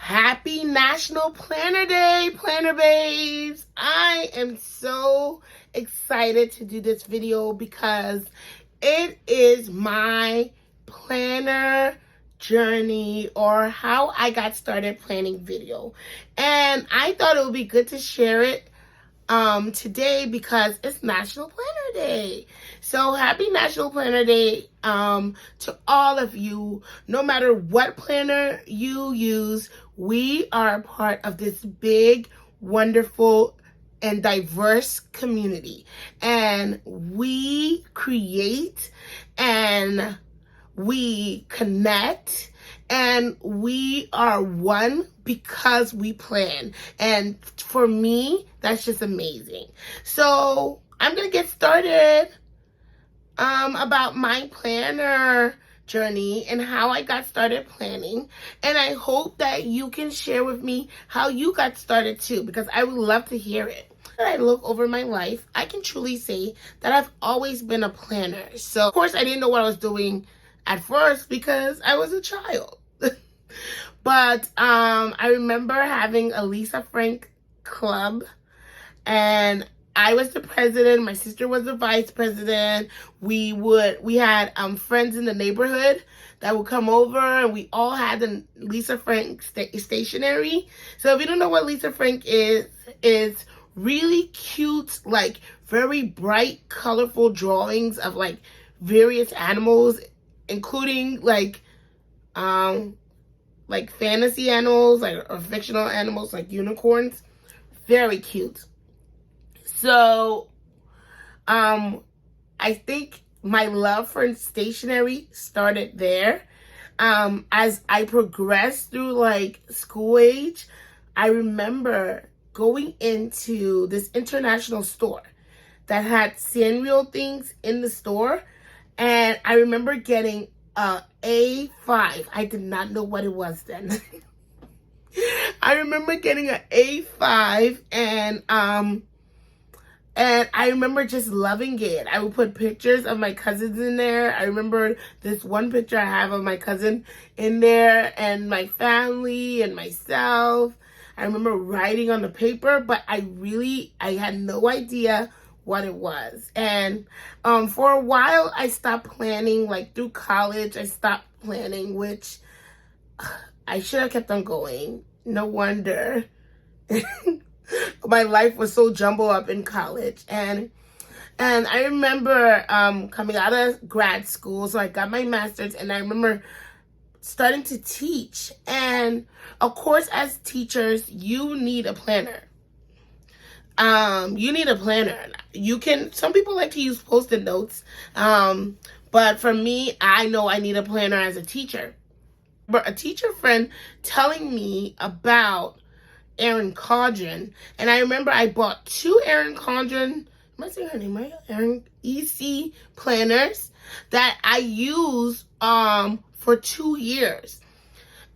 Happy National Planner Day, Planner Babes. I am so excited to do this video because it is my planner journey or how I got started planning video. And I thought it would be good to share it today because it's National Planner Day. So happy National Planner Day to all of you. No matter what planner you use, we are a part of this big, wonderful, and diverse community. And we create and we connect and we are one because we plan. And for me, that's just amazing. So I'm going to get started about my planner journey and how I got started planning. And I hope that you can share with me how you got started too, because I would love to hear it. When I look over my life, I can truly say that I've always been a planner. So of course I didn't know what I was doing at first because I was a child. But I remember having a Lisa Frank club, and I was the president. My sister was the vice president. We had friends in the neighborhood that would come over, and we all had the Lisa Frank stationery. So if you don't know what Lisa Frank is really cute, like very bright, colorful drawings of like various animals, including like fantasy animals, or fictional animals like unicorns. Very cute. So, I think my love for stationery started there. As I progressed through like school age, I remember going into this international store that had Sanrio things in the store, and I remember getting A5. I did not know what it was then. I remember getting an A5, and I remember just loving it. I would put pictures of my cousins in there. I remember this one picture I have of my cousin in there and my family and myself. I remember writing on the paper, but I had no idea what it was. And for a while I stopped planning. Like through college I stopped planning, which I should have kept on going. No wonder. My life was so jumbled up in college. And I remember coming out of grad school, so I got my master's, and I remember starting to teach. And of course, as teachers, you need a planner. You need a planner. Some people like to use Post-it notes, but for me, I know I need a planner as a teacher. But a teacher friend telling me about Erin Condren, and I remember I bought 2 Erin Condren, am I saying her name right? Erin EC planners that I used for 2 years.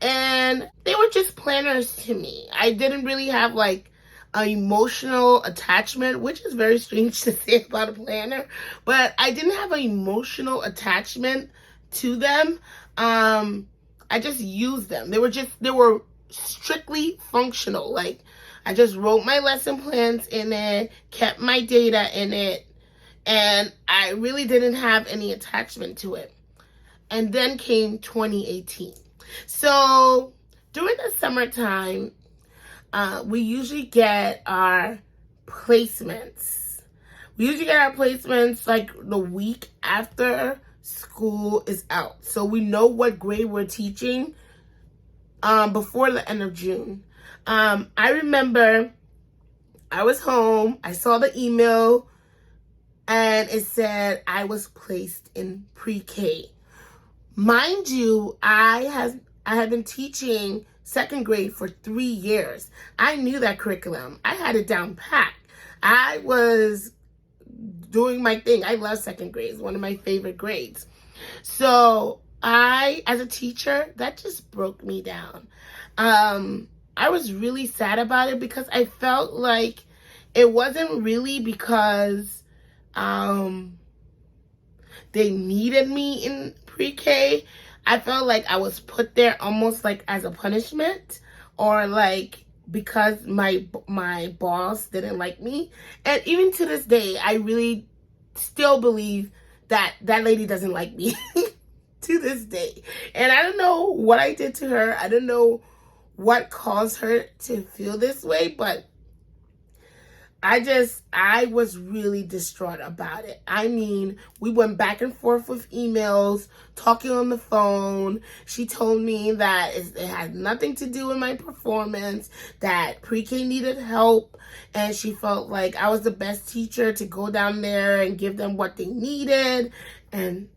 And they were just planners to me. I didn't really have like an emotional attachment, which is very strange to say about a planner, but I didn't have an emotional attachment to them. I just used them. They were strictly functional. Like I just wrote my lesson plans in it, kept my data in it, and I really didn't have any attachment to it. And then came 2018. So during the summertime, we usually get our placements. We usually get our placements like the week after school is out. So we know what grade we're teaching before the end of June. I remember I was home. I saw the email and it said I was placed in pre-K. Mind you, I had been teaching 2nd grade for 3 years. I knew that curriculum. I had it down pat. I was doing my thing. I love 2nd grade. It's one of my favorite grades. So as a teacher, that just broke me down. I was really sad about it because I felt like it wasn't really because they needed me in pre-K. I felt like I was put there almost like as a punishment, or like because my boss didn't like me. And even to this day, I really still believe that that lady doesn't like me to this day. And I don't know what I did to her. I don't know what caused her to feel this way, but I was really distraught about it. I mean, we went back and forth with emails, talking on the phone. She told me that it had nothing to do with my performance, that pre-K needed help, and she felt like I was the best teacher to go down there and give them what they needed. And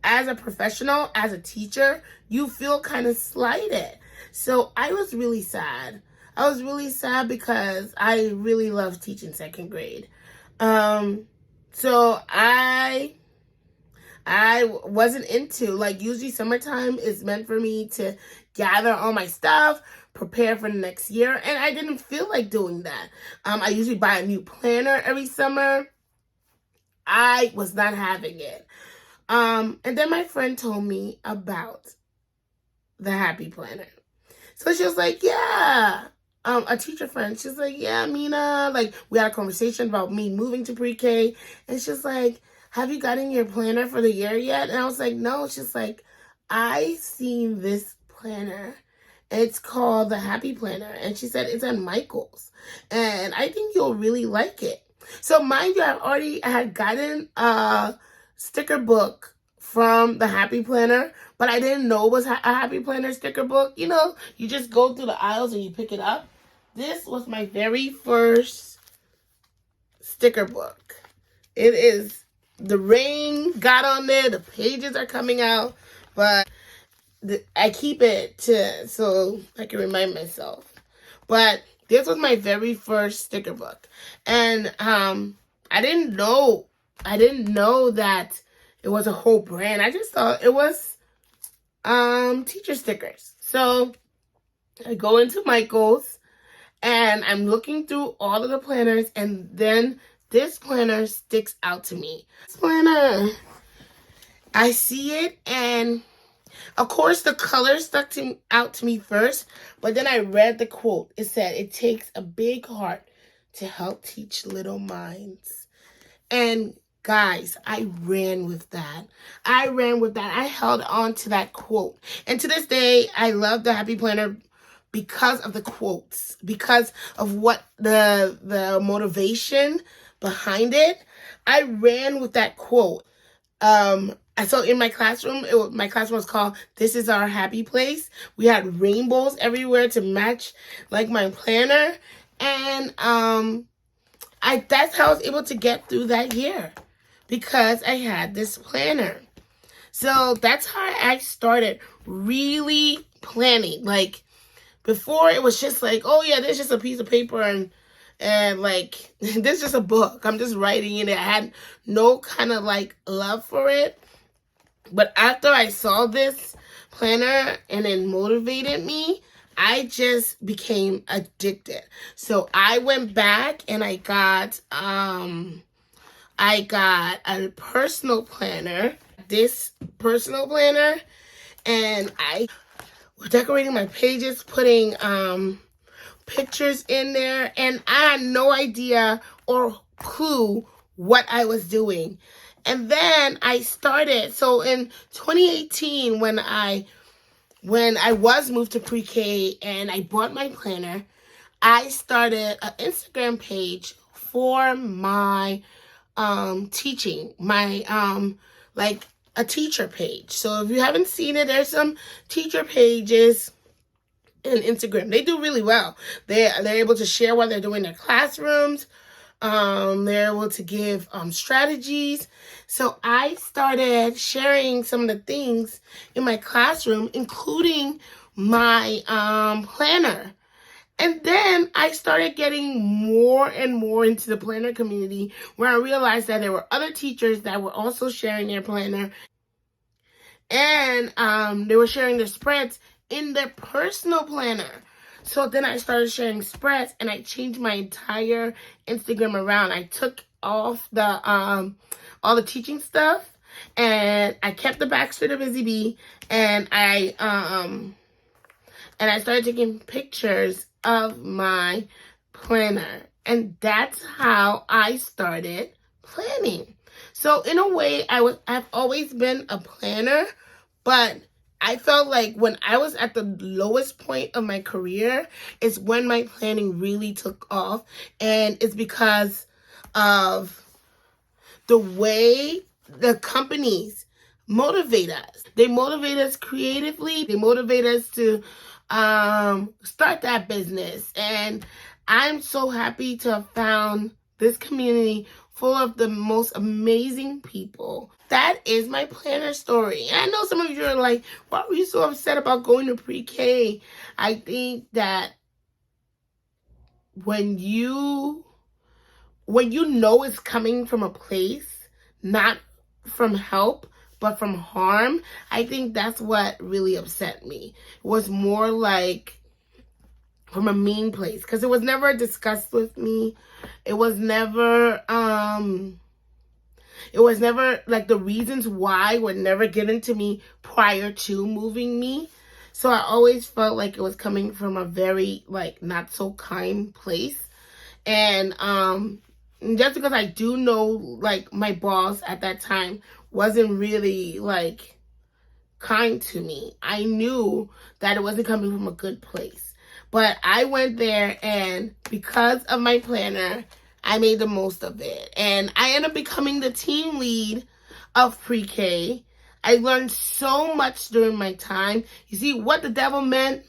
as a professional, as a teacher, you feel kind of slighted. So I was really sad. I was really sad because I really love teaching second grade. So I wasn't into, like, usually summertime is meant for me to gather all my stuff, prepare for the next year, and I didn't feel like doing that. I usually buy a new planner every summer. I was not having it. And then my friend told me about the Happy Planner. So she was like, yeah, a teacher friend. She's like, yeah, Mina, like, we had a conversation about me moving to pre-K. And she's like, have you gotten your planner for the year yet? And I was like, no. She's like, I seen this planner. It's called the Happy Planner. And she said, it's on Michaels. And I think you'll really like it. So mind you, I had gotten a sticker book from the Happy Planner, but I didn't know it was a Happy Planner sticker book. You know, you just go through the aisles and you pick it up. This was my very first sticker book. It is, the rain got on there, the pages are coming out, but I keep it so I can remind myself. But this was my very first sticker book. And I didn't know that it was a whole brand. I just thought it was teacher stickers. So I go into Michael's and I'm looking through all of the planners, and then this planner sticks out to me. This planner, I see it, and of course the color stuck out to me first, but then I read the quote. It said, it takes a big heart to help teach little minds. And guys, I ran with that. I held on to that quote. And to this day, I love the Happy Planner because of the quotes, because of what the motivation behind it. I ran with that quote. So in my classroom, my classroom was called This Is Our Happy Place. We had rainbows everywhere to match like my planner. And that's how I was able to get through that year, because I had this planner. So that's how I started really planning. Like, before it was just like, oh yeah, there's just a piece of paper and like, this is just a book. I'm just writing in it. I had no kind of like love for it. But after I saw this planner and it motivated me, I just became addicted. So I went back and I got a personal planner, this personal planner, and I was decorating my pages, putting pictures in there, and I had no idea or clue what I was doing. And then I started, so in 2018, when I was moved to pre-K and I bought my planner, I started an Instagram page for my teaching, my like a teacher page. So if you haven't seen it, there's some teacher pages in Instagram. They do really well. They're able to share what they're doing in their classrooms. They're able to give strategies. So I started sharing some of the things in my classroom, including my planner. And then I started getting more and more into the planner community, where I realized that there were other teachers that were also sharing their planner. And they were sharing their spreads in their personal planner. So then I started sharing spreads, and I changed my entire Instagram around. I took off all the teaching stuff, and I kept the Backstreet of Busy Bee, and I and I started taking pictures of my planner. And that's how I started planning. So in a way, I've always been a planner, but I felt like when I was at the lowest point of my career is when my planning really took off. And it's because of the way the companies motivate us. They motivate us creatively. They motivate us to start that business. And I'm so happy to have found this community full of the most amazing people. That is my planner story. And I know some of you are like, why were you so upset about going to pre-K? I think that when you know it's coming from a place, not from help, but from harm, I think that's what really upset me. It was more like from a mean place, because it was never discussed with me. It was never like the reasons why were never given to me prior to moving me. So I always felt like it was coming from a very like not so kind place. And just because I do know like my boss at that time wasn't really like kind to me, I knew that it wasn't coming from a good place. But I went there, and because of my planner, I made the most of it. And I ended up becoming the team lead of pre-K. I learned so much during my time. You see, what the devil meant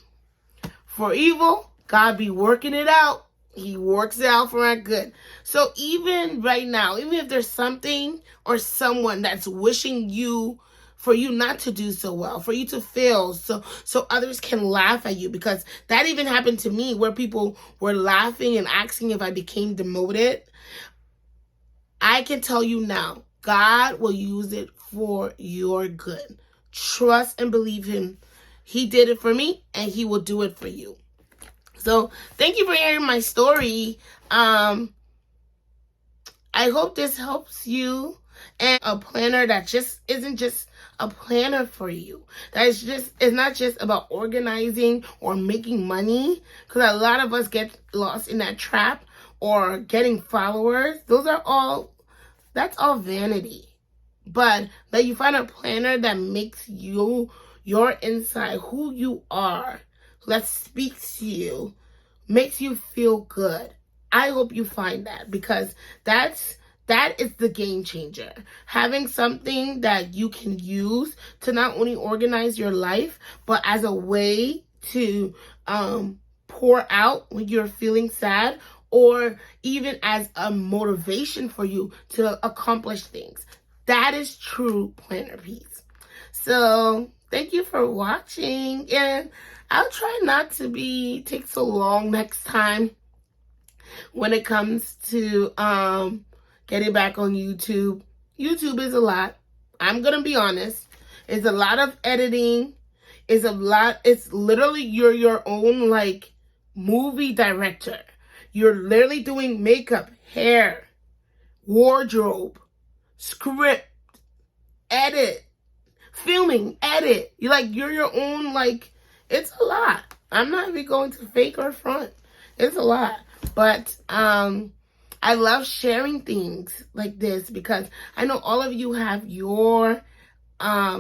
for evil, God be working it out. He works it out for our good. So even right now, even if there's something or someone that's wishing you for you not to do so well, for you to fail, so others can laugh at you, because that even happened to me where people were laughing and asking if I became demoted. I can tell you now, God will use it for your good. Trust and believe him. He did it for me, and he will do it for you. So thank you for hearing my story. I hope this helps you. And a planner that just isn't just a planner for you. It's not just about organizing or making money, because a lot of us get lost in that trap, or getting followers. That's all vanity. But that you find a planner that makes you, your inside, who you are, that speaks to you, makes you feel good. I hope you find that, because that is the game changer. Having something that you can use to not only organize your life, but as a way to pour out when you're feeling sad, or even as a motivation for you to accomplish things. That is true planner peace. So thank you for watching, and I'll try not to take so long next time when it comes to getting back on YouTube. YouTube is a lot. I'm gonna be honest. It's a lot of editing. It's literally you're your own like movie director. You're literally doing makeup, hair, wardrobe, script, edit, filming, edit. You're your own, like, it's a lot. I'm not even going to fake or front. It's a lot. But I love sharing things like this, because I know all of you have your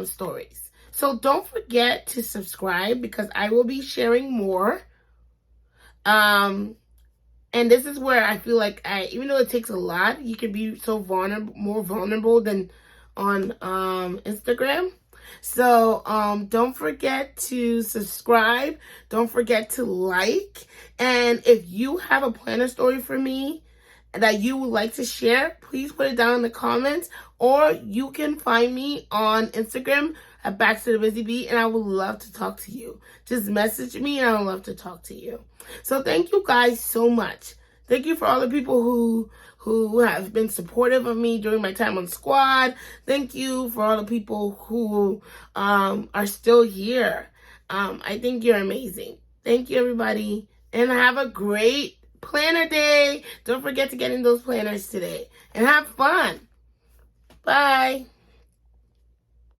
stories. So don't forget to subscribe, because I will be sharing more. And this is where I feel like even though it takes a lot, you can be so more vulnerable than on Instagram. So don't forget to subscribe. Don't forget to like. And if you have a planner story for me that you would like to share, please put it down in the comments. Or you can find me on Instagram at Back to the Busy Bee, and I would love to talk to you. Just message me, and I would love to talk to you. So thank you guys so much. Thank you for all the people who have been supportive of me during my time on Squad. Thank you for all the people who are still here. I think you're amazing. Thank you, everybody. And have a great planner day. Don't forget to get in those planners today. And have fun. Bye.